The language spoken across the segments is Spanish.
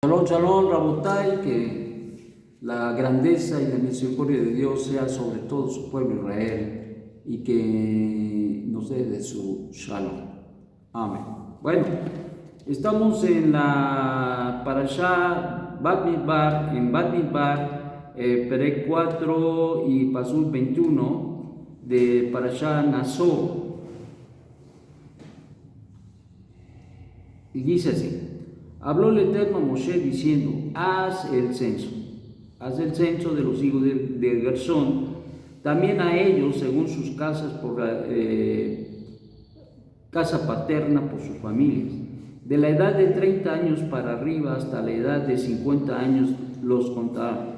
Shalom, shalom, Rabotai, que la grandeza y la misericordia de Dios sea sobre todo su pueblo Israel y que nos dé de su shalom. Amén. Bueno, estamos en la Parashá Bat Midbar, en Bat Midbar, Perek 4 y Pasuk 21 de Parashá Naso. Y dice así: habló el Eterno a Moshe diciendo, haz el censo de los hijos de Gersón, también a ellos según sus casas, por casa paterna, por sus familias. De la edad de 30 años para arriba hasta la edad de 50 años los contaron.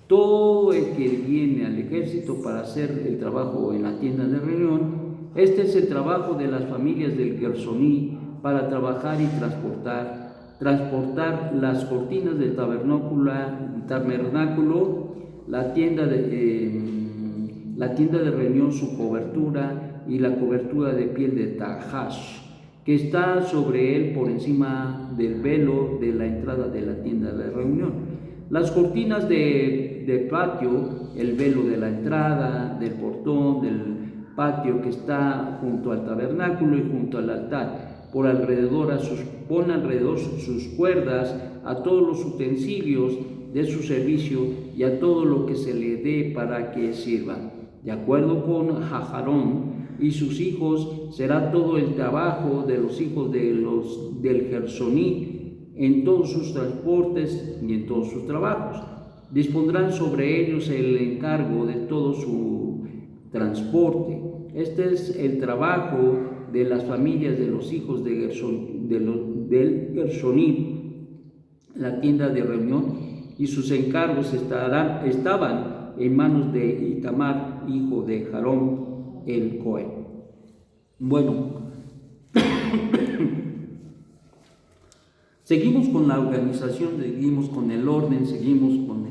Todo el que viene al ejército para hacer el trabajo en la tienda de reunión, este es el trabajo de las familias del Gersoní, para trabajar y transportar las cortinas del tabernáculo, la tienda de reunión, su cobertura y la cobertura de piel de tajash, que está sobre él por encima del velo de la entrada de la tienda de reunión. Las cortinas de patio, el velo de la entrada, del portón, del patio que está junto al tabernáculo y junto al altar. Pon alrededor sus cuerdas a todos los utensilios de su servicio y a todo lo que se le dé para que sirva. De acuerdo con Aarón y sus hijos, será todo el trabajo de los hijos del Gersoní en todos sus transportes y en todos sus trabajos. Dispondrán sobre ellos el encargo de todo su transporte. Este es el trabajo de las familias de los hijos de del Gersoní, la tienda de reunión, y sus encargos estaban en manos de Itamar, hijo de Jarón el Cohen. Bueno, seguimos con la organización, seguimos con el orden, seguimos con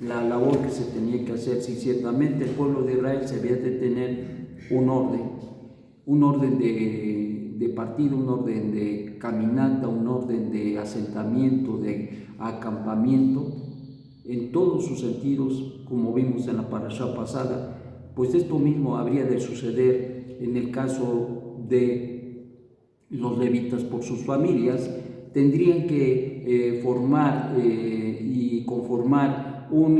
la labor que se tenía que hacer. Si ciertamente el pueblo de Israel se había de tener un orden de partido, un orden de caminata, un orden de asentamiento, de acampamiento, en todos sus sentidos, como vimos en la parashá pasada, pues esto mismo habría de suceder en el caso de los levitas por sus familias. Tendrían que formar y conformar un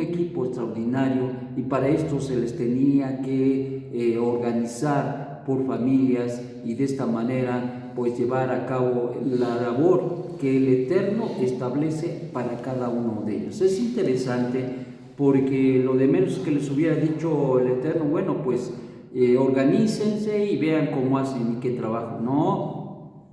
equipo extraordinario, y para esto se les tenía que organizar por familias, y de esta manera pues llevar a cabo la labor que el Eterno establece para cada uno de ellos. Es interesante porque lo de menos que les hubiera dicho el Eterno, bueno, pues organícense y vean cómo hacen y qué trabajo. No,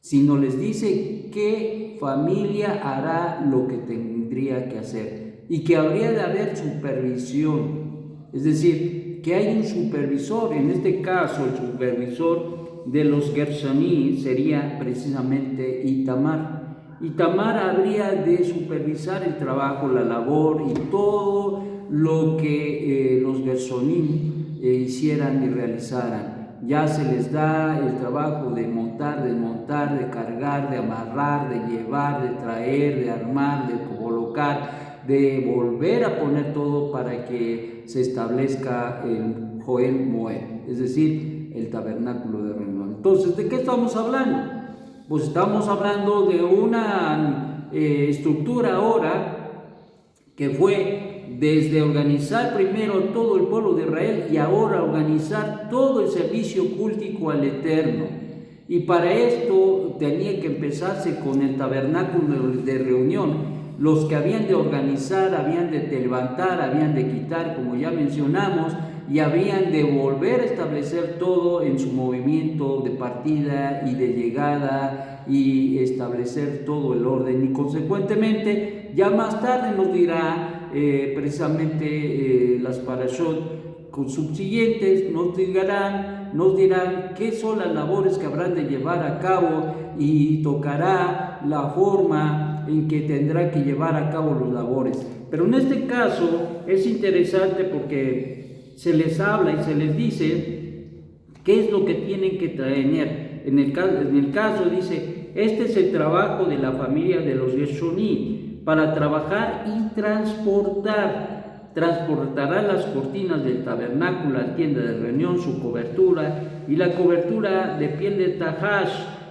sino les dice qué familia hará lo que tendría que hacer y que habría de haber supervisión, es decir, que hay un supervisor. En este caso el supervisor de los Gersoní sería precisamente Itamar. Itamar habría de supervisar el trabajo, la labor y todo lo que los Gersoní hicieran y realizaran. Ya se les da el trabajo de montar, desmontar, de cargar, de amarrar, de llevar, de traer, de armar, de colocar, de volver a poner todo para que se establezca el Joel Moed, es decir, el tabernáculo de reunión. Entonces, ¿de qué estamos hablando? Pues estamos hablando de una estructura ahora que fue desde organizar primero todo el pueblo de Israel y ahora organizar todo el servicio cultico al Eterno. Y para esto tenía que empezarse con el tabernáculo de reunión. Los que habían de organizar, habían de levantar, habían de quitar, como ya mencionamos, y habían de volver a establecer todo en su movimiento de partida y de llegada, y establecer todo el orden. Y consecuentemente, ya más tarde nos dirá precisamente las parashot subsiguientes, nos dirán qué son las labores que habrán de llevar a cabo, y tocará la forma en que tendrá que llevar a cabo los labores. Pero en este caso es interesante porque se les habla y se les dice qué es lo que tienen que tener. En el caso dice este es el trabajo de la familia de los Gershoní, para trabajar y transportar. Transportará las cortinas del tabernáculo, la tienda de reunión, su cobertura y la cobertura de piel de tajash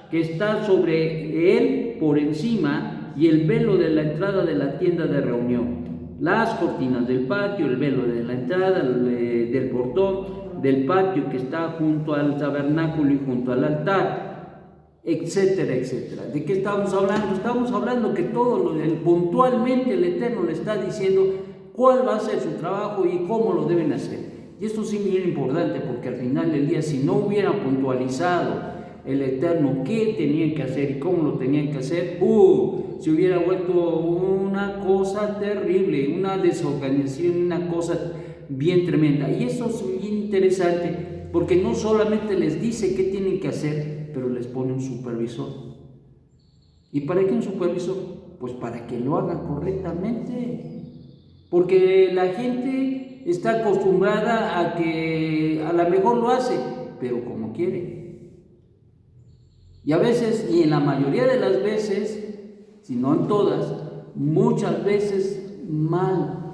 que está sobre él por encima, y el velo de la entrada de la tienda de reunión, las cortinas del patio, el velo de la entrada del portón del patio que está junto al tabernáculo y junto al altar, etcétera, etcétera. ¿De qué estamos hablando? Estamos hablando que puntualmente el Eterno le está diciendo cuál va a ser su trabajo y cómo lo deben hacer. Y esto sí es bien importante, porque al final del día, si no hubiera puntualizado el Eterno qué tenían que hacer y cómo lo tenían que hacer, se hubiera vuelto una cosa terrible, una desorganización, una cosa bien tremenda. Y eso es bien interesante, porque no solamente les dice qué tienen que hacer, pero les pone un supervisor. ¿Y para qué un supervisor? Pues para que lo hagan correctamente, porque la gente está acostumbrada a que a lo mejor lo hace, pero como quiere. Y a veces, y en la mayoría de las veces, si no en todas, muchas veces mal.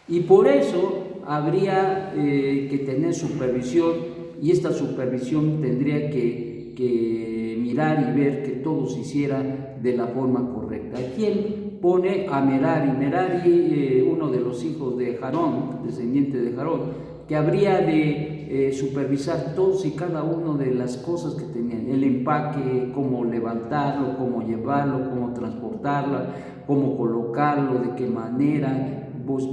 Y por eso habría que tener supervisión, y esta supervisión tendría que mirar y ver que todo se hiciera de la forma correcta. ¿Quién pone a Merari? Merari, uno de los hijos de Aarón, descendiente de Aarón, que habría de supervisar todos y cada una de las cosas que tenían, el empaque, cómo levantarlo, cómo llevarlo, cómo transportarlo, cómo colocarlo, de qué manera, pues,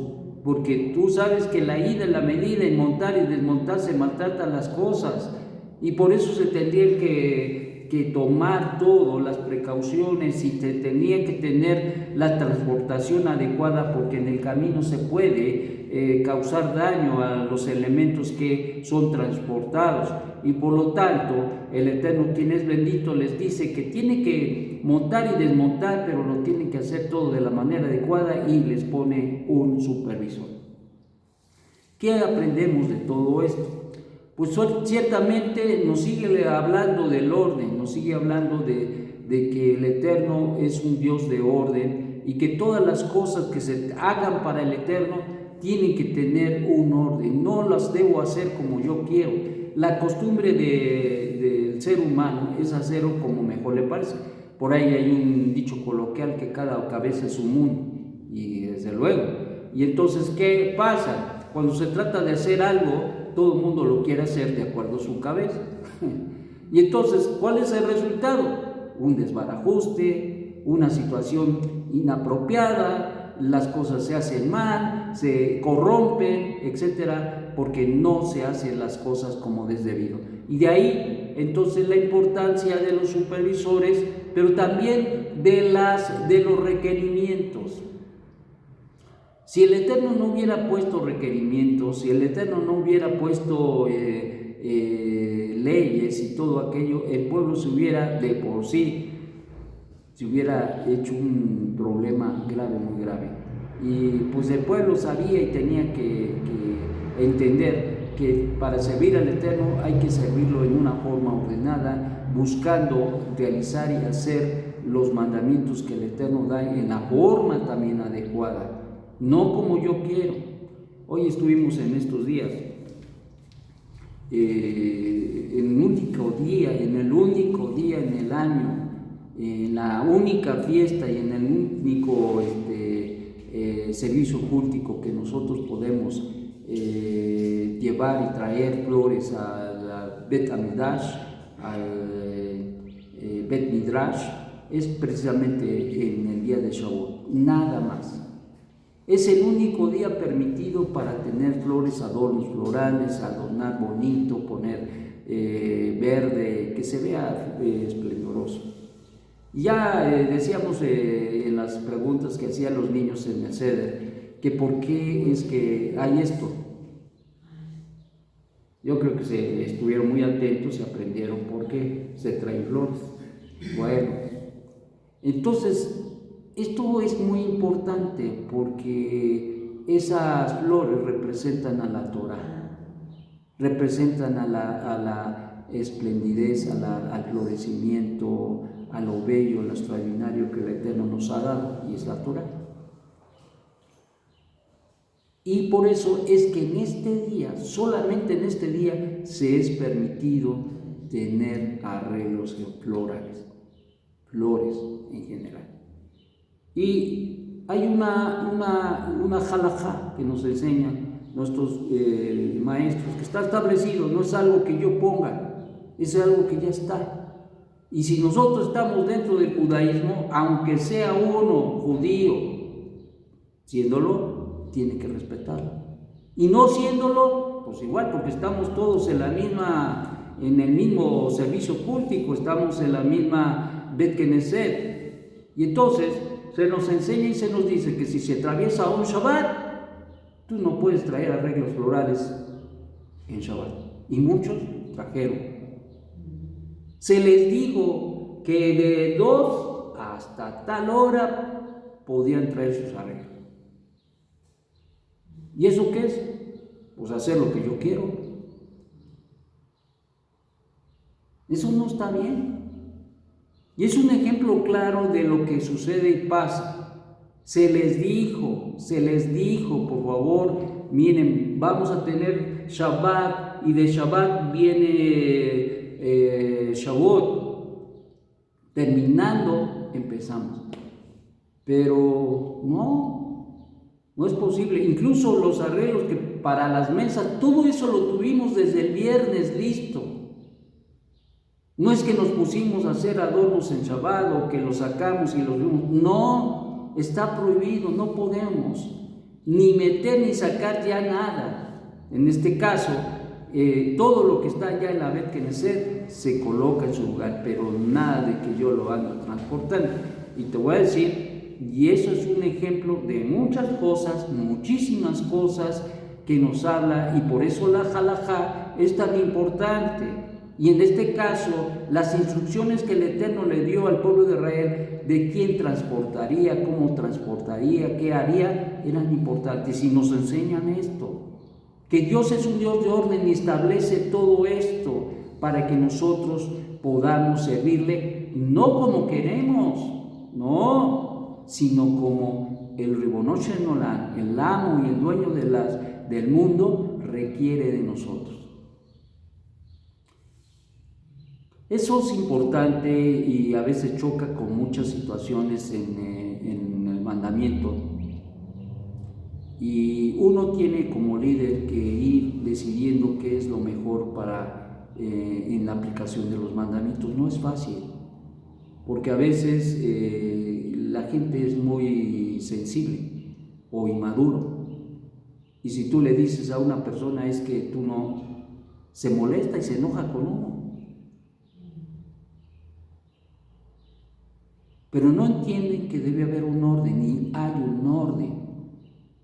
porque tú sabes que la ida, la medida, en montar y desmontar se maltratan las cosas, y por eso se tendría que tomar todas las precauciones, y se tenía que tener la transportación adecuada, porque en el camino se puede causar daño a los elementos que son transportados. Y por lo tanto, el Eterno, quien es bendito, les dice que tiene que montar y desmontar, pero lo tienen que hacer todo de la manera adecuada, y les pone un supervisor. ¿Qué aprendemos de todo esto? Pues ciertamente nos sigue hablando del orden, nos sigue hablando de que el Eterno es un Dios de orden, y que todas las cosas que se hagan para el Eterno tienen que tener un orden. No las debo hacer como yo quiero. La costumbre del ser humano es hacerlo como mejor le parece. Por ahí hay un dicho coloquial que cada cabeza es un mundo, y desde luego. Y entonces, ¿qué pasa? Cuando se trata de hacer algo, todo el mundo lo quiere hacer de acuerdo a su cabeza. Y entonces, ¿cuál es el resultado? Un desbarajuste, una situación inapropiada, las cosas se hacen mal, se corrompen, etcétera, porque no se hacen las cosas como es debido. Y de ahí, entonces, la importancia de los supervisores, pero también de los requerimientos. Si el Eterno no hubiera puesto requerimientos, si el Eterno no hubiera puesto leyes y todo aquello, el pueblo se hubiera de por sí, se hubiera hecho un problema grave, muy grave. Y pues el pueblo sabía y tenía que entender que para servir al Eterno hay que servirlo en una forma ordenada, buscando realizar y hacer los mandamientos que el Eterno da en la forma también adecuada. No como yo quiero. Hoy estuvimos en estos días, en el único día en el año, en la única fiesta y en el único servicio cultico que nosotros podemos llevar y traer flores al Bet Amidash, al Bet Midrash, es precisamente en el día de Shavuot, nada más. Es el único día permitido para tener flores, adornos florales, adornar bonito, poner verde, que se vea esplendoroso. Ya decíamos en las preguntas que hacían los niños en el Seder, que por qué es que hay esto. Yo creo que se estuvieron muy atentos y aprendieron por qué se traen flores. Bueno, entonces, esto es muy importante, porque esas flores representan a la Torah, representan a la esplendidez, al florecimiento, a lo bello, a lo extraordinario que el Eterno nos ha dado, y es la Torah. Y por eso es que en este día, solamente en este día, se es permitido tener arreglos florales, flores en general. Y hay una halajá que nos enseñan nuestros maestros, que está establecido, no es algo que yo ponga, es algo que ya está. Y si nosotros estamos dentro del judaísmo, aunque sea uno judío, siéndolo, tiene que respetarlo. Y no siéndolo, pues igual, porque estamos todos en el mismo servicio cultico, estamos en la misma Bet Knesset. Y entonces se nos enseña y se nos dice que si se atraviesa un Shabbat, tú no puedes traer arreglos florales en Shabbat. Y muchos trajeron. Se les dijo que de 2 hasta tal hora podían traer sus arreglos. ¿Y eso qué es? Pues hacer lo que yo quiero. Eso no está bien. Y es un ejemplo claro de lo que sucede y pasa. Se les dijo, por favor, miren, vamos a tener Shabbat, y de Shabbat viene Shavuot, terminando empezamos, pero no es posible. Incluso los arreglos que para las mesas, todo eso lo tuvimos desde el viernes listo. No es que nos pusimos a hacer adornos en Shabbat o que los sacamos y los vimos, no, está prohibido, no podemos ni meter ni sacar ya nada. En este caso, todo lo que está ya en la Bet Knesset se coloca en su lugar, pero nada de que yo lo ando transportando. Y te voy a decir, y eso es un ejemplo de muchas cosas, muchísimas cosas que nos habla, y por eso la halajá es tan importante. Y en este caso, las instrucciones que el Eterno le dio al pueblo de Israel de quién transportaría, cómo transportaría, qué haría, eran importantes, y nos enseñan esto. Que Dios es un Dios de orden y establece todo esto para que nosotros podamos servirle, no como queremos, no, sino como el Ribono Shel Olam, el amo y el dueño del mundo, requiere de nosotros. Eso es importante y a veces choca con muchas situaciones en el mandamiento. Y uno tiene como líder que ir decidiendo qué es lo mejor en la aplicación de los mandamientos. No es fácil, porque a veces la gente es muy sensible o inmaduro. Y si tú le dices a una persona es que tú no, se molesta y se enoja con uno. Pero no entienden que debe haber un orden, y hay un orden.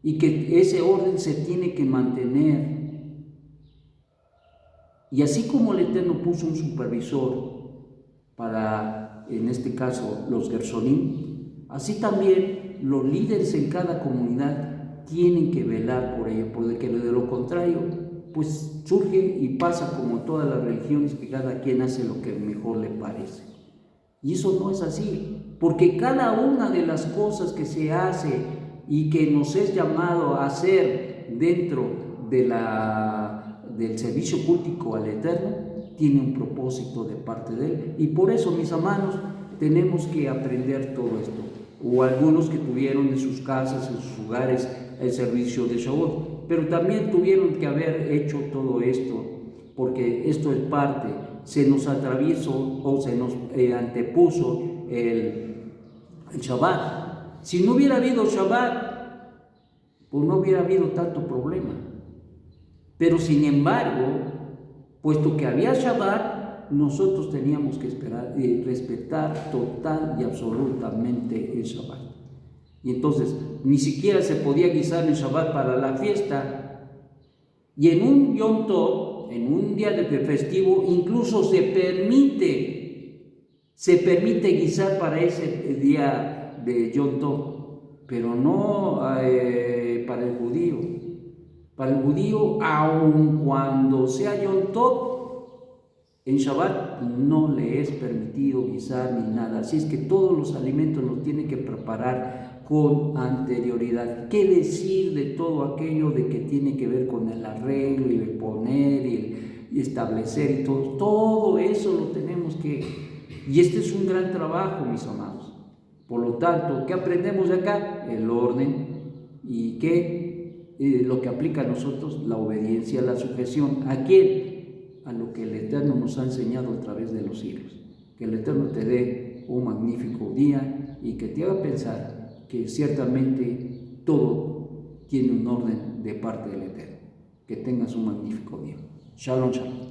Y que ese orden se tiene que mantener. Y así como el Eterno puso un supervisor para, en este caso, los Gershonim, así también los líderes en cada comunidad tienen que velar por ello, porque de lo contrario, pues surge y pasa como todas las religiones, que cada quien hace lo que mejor le parece. Y eso no es así, porque cada una de las cosas que se hace y que nos es llamado a hacer dentro del servicio cultico al Eterno, tiene un propósito de parte de Él. Y por eso, mis hermanos, tenemos que aprender todo esto. O algunos que tuvieron en sus casas, en sus hogares, el servicio de Shavuot, pero también tuvieron que haber hecho todo esto, porque esto es parte, se nos atraviesó o se nos antepuso el Shabbat. Si no hubiera habido Shabbat, pues no hubiera habido tanto problema. Pero sin embargo, puesto que había Shabbat, nosotros teníamos que respetar total y absolutamente el Shabbat. Y entonces, ni siquiera se podía guisar el Shabbat para la fiesta. Y en un Yom Tov, en un día de festivo, incluso se permite guisar para ese día de Yom Tov, pero no para el judío. Para el judío, aun cuando sea Yom Tov, en Shabbat no le es permitido guisar ni nada. Así es que todos los alimentos los tiene que preparar con anterioridad. ¿Qué decir de todo aquello de que tiene que ver con el arreglo y el poner y establecer y todo? Todo eso lo tenemos que... Y este es un gran trabajo, mis amados. Por lo tanto, ¿qué aprendemos de acá? El orden. ¿Y qué? Lo que aplica a nosotros, la obediencia, la sujeción. ¿A quién? A lo que el Eterno nos ha enseñado a través de los siglos. Que el Eterno te dé un magnífico día y que te haga pensar que ciertamente todo tiene un orden de parte del Eterno. Que tengas un magnífico día. Shalom, shalom.